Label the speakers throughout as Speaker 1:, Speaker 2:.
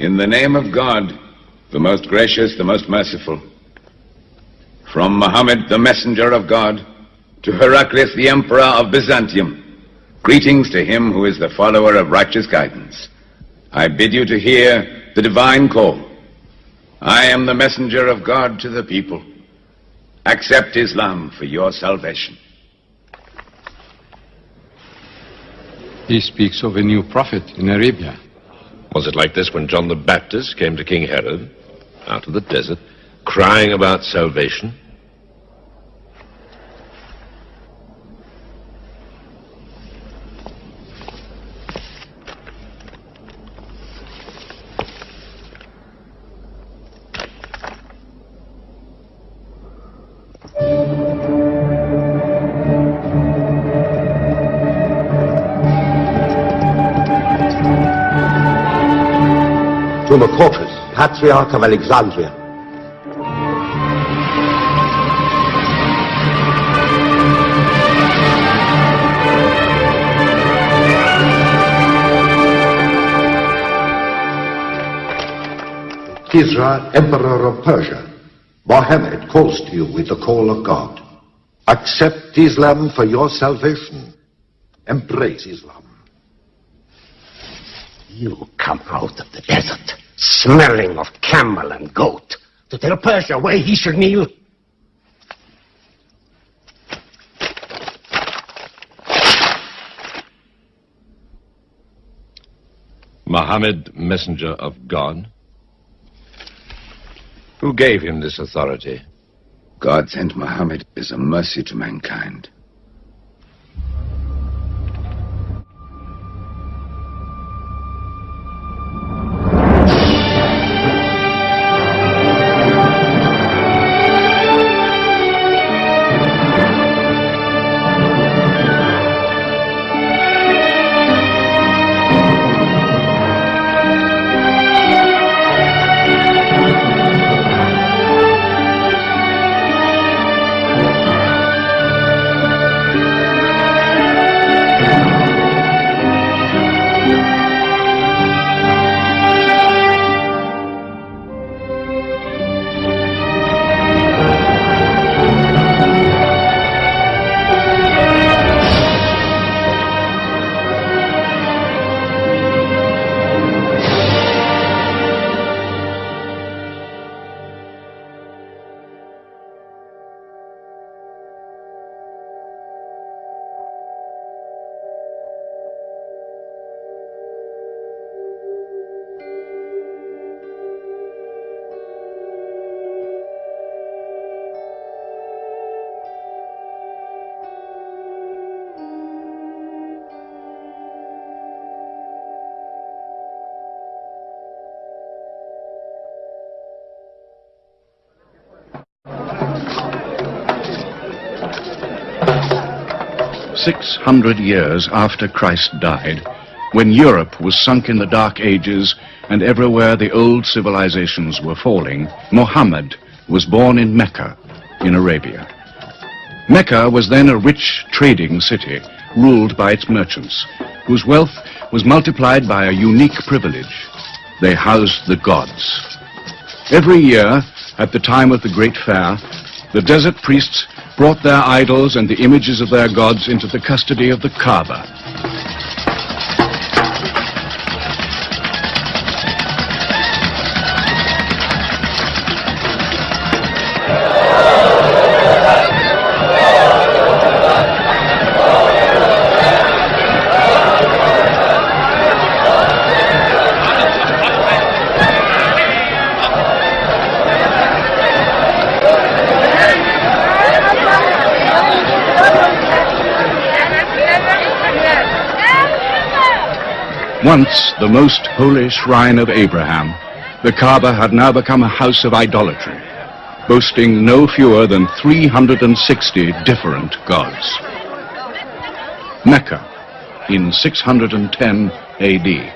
Speaker 1: In the name of God, the most gracious, the most merciful, from Muhammad, the messenger of God, to Heraclius, the emperor of Byzantium, greetings to him who is the follower of righteous guidance. I bid you to hear the divine call. I am the messenger of God to the people. Accept Islam for your salvation.
Speaker 2: He speaks of a new prophet in Arabia.
Speaker 3: Was it like this when John the Baptist came to King Herod, out of the desert, crying about salvation?
Speaker 4: To Macautus, Patriarch of Alexandria. Kisah, Emperor of Persia, Mohammed calls to you with the call of God. Accept Islam for your salvation. Embrace Islam.
Speaker 5: You come out of the desert, smelling of camel and goat, to tell Persia where he should kneel?
Speaker 3: Muhammad, messenger of God? Who gave him this authority?
Speaker 1: God sent Muhammad as a mercy to mankind.
Speaker 6: "600 years after Christ died, when Europe was sunk in the Dark Ages and everywhere the old civilizations were falling, Muhammad was born in Mecca, in Arabia. Mecca was then a rich trading city ruled by its merchants, whose wealth was multiplied by a unique privilege. They housed the gods. Every year, at the time of the great fair, the desert priests brought their idols and the images of their gods into the custody of the Kaaba. Once the most holy shrine of Abraham, the Kaaba had now become a house of idolatry, boasting no fewer than 360 different gods. Mecca, in 610 AD.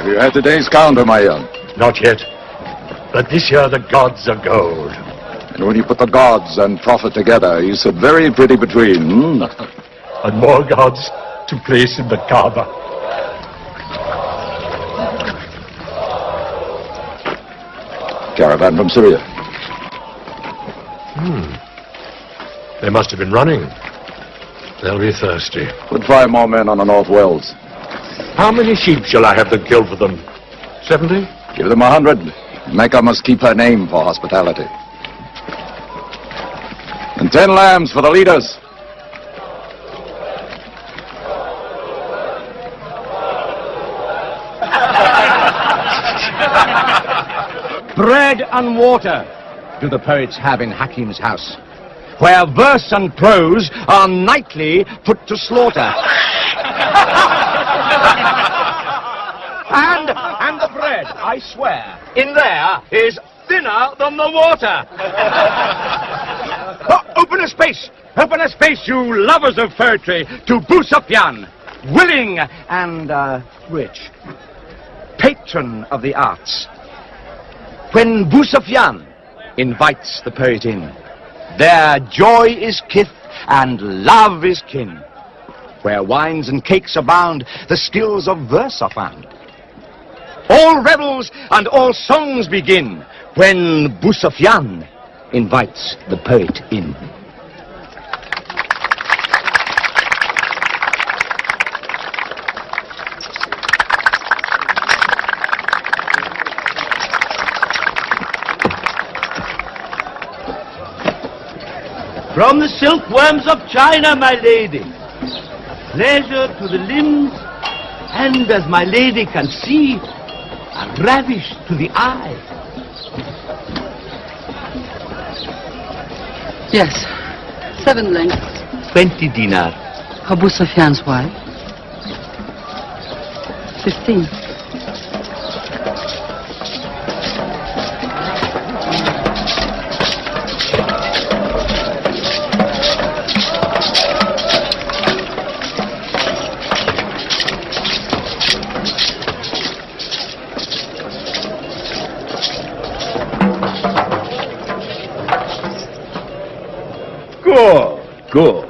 Speaker 7: Have you had today's counter, my young?
Speaker 8: Not yet. But this year the gods are gold.
Speaker 7: And when you put the gods and profit together, you sit very pretty between, hmm?
Speaker 8: And more gods to place in the Kaaba.
Speaker 7: Caravan from Syria.
Speaker 8: They must have been running. They'll be thirsty.
Speaker 7: Put 5 more men on the North Wells.
Speaker 8: How many sheep shall I have to kill for them? 70?
Speaker 7: Give them 100. Mecca must keep her name for hospitality. And 10 lambs for the leaders.
Speaker 9: Bread and water do the poets have in Hakim's house, where verse and prose are nightly put to slaughter. And the bread, I swear, in there is thinner than the water. Open a space, you lovers of poetry, to Busufyan, willing and rich, patron of the arts. When Busufyan invites the poet in, there joy is kith and love is kin. Where wines and cakes abound, the skills of verse are found. All revels and all songs begin when Busufyan invites the poet in.
Speaker 10: From the silkworms of China, my lady, pleasure to the limbs, and as my lady can see, a ravish to the eye.
Speaker 11: Yes, 7 lengths.
Speaker 10: 20 dinar.
Speaker 11: Abu Sufyan's wife. 15.
Speaker 9: Good.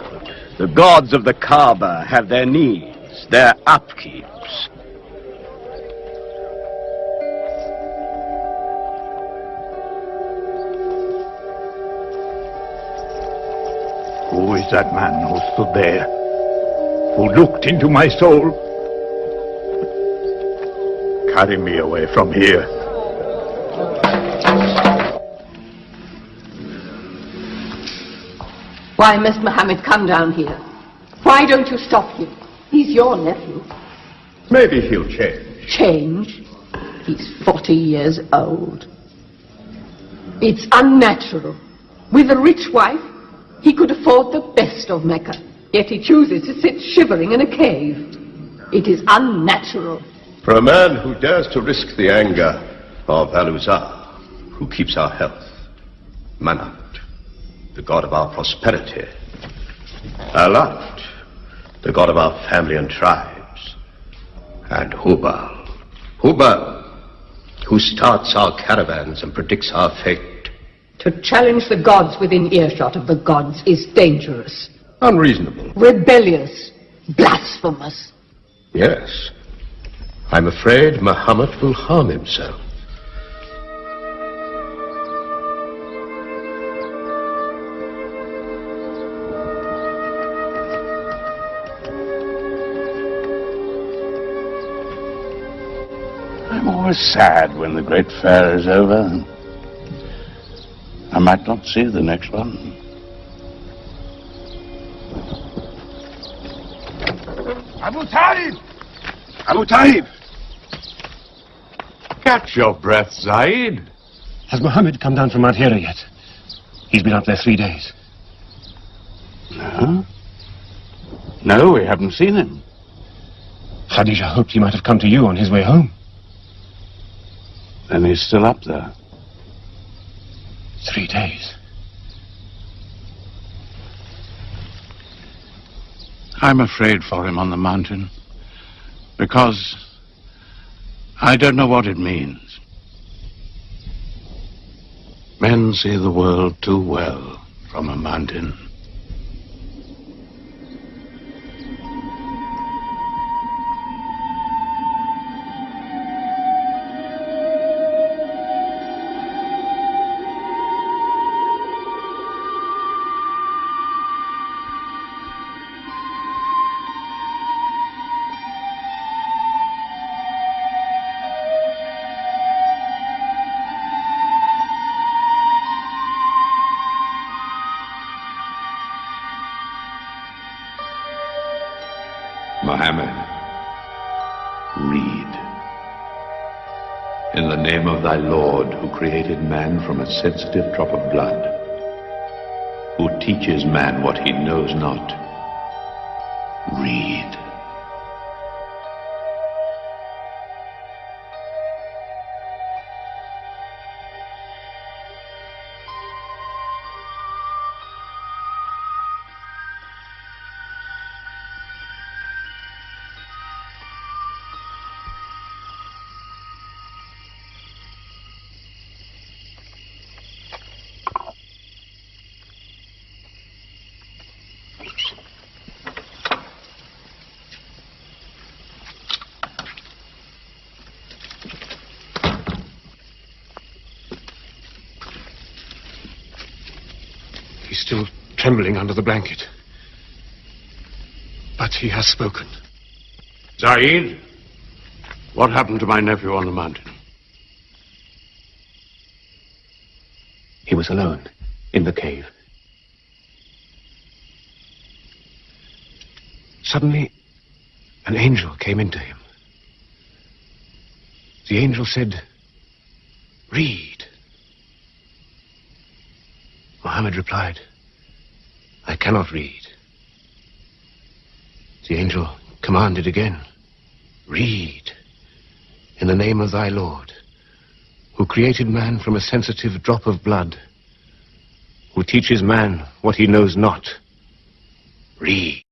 Speaker 9: The gods of the Kaaba have their needs, their upkeeps.
Speaker 8: Who is that man who stood there? Who looked into my soul? Carry me away from here.
Speaker 12: Why must Muhammad come down here? Why don't you stop him? He's your nephew.
Speaker 8: Maybe he'll change.
Speaker 12: Change? He's 40 years old. It's unnatural. With a rich wife, he could afford the best of Mecca. Yet he chooses to sit shivering in a cave. It is unnatural.
Speaker 8: For a man who dares to risk the anger of Al-Uzza, who keeps our health, Manat, the god of our prosperity, Alat, the god of our family and tribes, and Hubal, who starts our caravans and predicts our fate.
Speaker 12: To challenge the gods within earshot of the gods is dangerous.
Speaker 8: Unreasonable.
Speaker 12: Rebellious. Blasphemous.
Speaker 8: Yes. I'm afraid Muhammad will harm himself.
Speaker 13: I'm always sad when the great fair is over. I might not see the next one.
Speaker 8: Abu Talib! Abu Talib! Catch your breath, Zaid.
Speaker 14: Has Muhammad come down from Mount Hira yet? He's been up there 3 days.
Speaker 13: No? No, we haven't seen him.
Speaker 14: Khadija hoped he might have come to you on his way home.
Speaker 13: Then he's still up there.
Speaker 14: 3 days.
Speaker 6: I'm afraid for him on the mountain, because
Speaker 13: I don't know what it means. Men see the world too well from a mountain.
Speaker 3: Mohammed, read. In the name of thy Lord, who created man from a sensitive drop of blood, who teaches man what he knows not, read.
Speaker 14: He's still trembling under the blanket. But he has spoken.
Speaker 13: Zaid, what happened to my nephew on the mountain?
Speaker 14: He was alone in the cave. Suddenly, an angel came into him. The angel said, "Read." Muhammad replied, "I cannot read." The angel commanded again, "Read, in the name of thy Lord, who created man from a sensitive drop of blood, who teaches man what he knows not. Read."